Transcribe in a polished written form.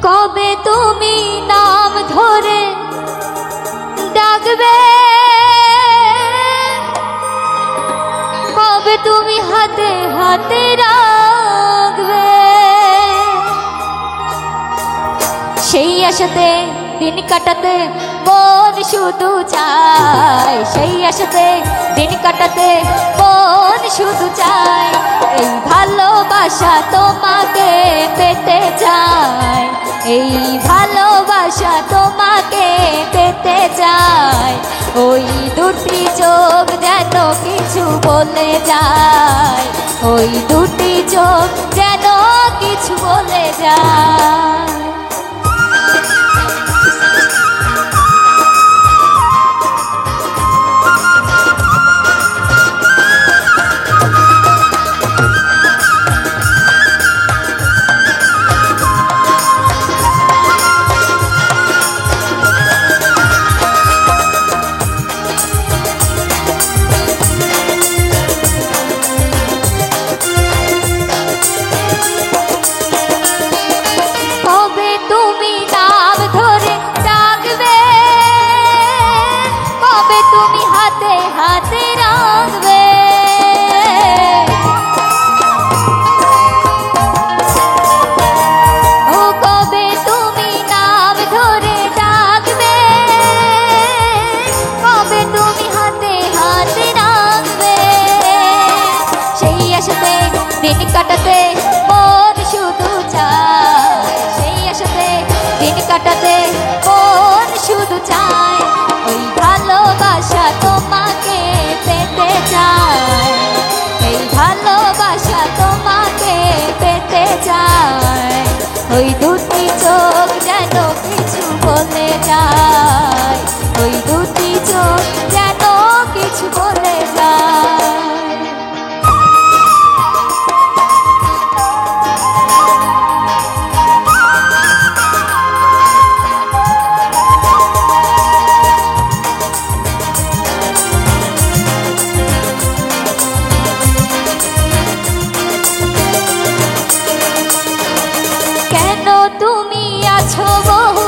কবে তুমি নাম ধরে ডাকবে, কবে তুমি হাতে হাতে রাখবে, সেই আশাতে দিন কাটাতে মন শুধু চায়, সেই আশাতে দিন কাটাতে মন শুধু চায়। এই ভালোবাসা তোমাকে পেতে চায়, এই ভালোবাসা তোমাকে পেতে চায়। ওই দুটি চোখ যেন কিছু বলে যায়, ওই দুটি চোখ যেন কিছু বলে যায়। দিন কাটাতে মন শুধু চায়, সেই আশাতে দিন কাটাতে মন শুধু চায়। ওই ভালোবাসা তোমাকে পেতে চায়, এই ভালোবাসা তোমাকে পেতে চায়। ওই দুটি চোখ যেন কিছু বলে যায়, ওই দুটি চোখ যেন কিছু বলে যায়। তুমি আছো বহু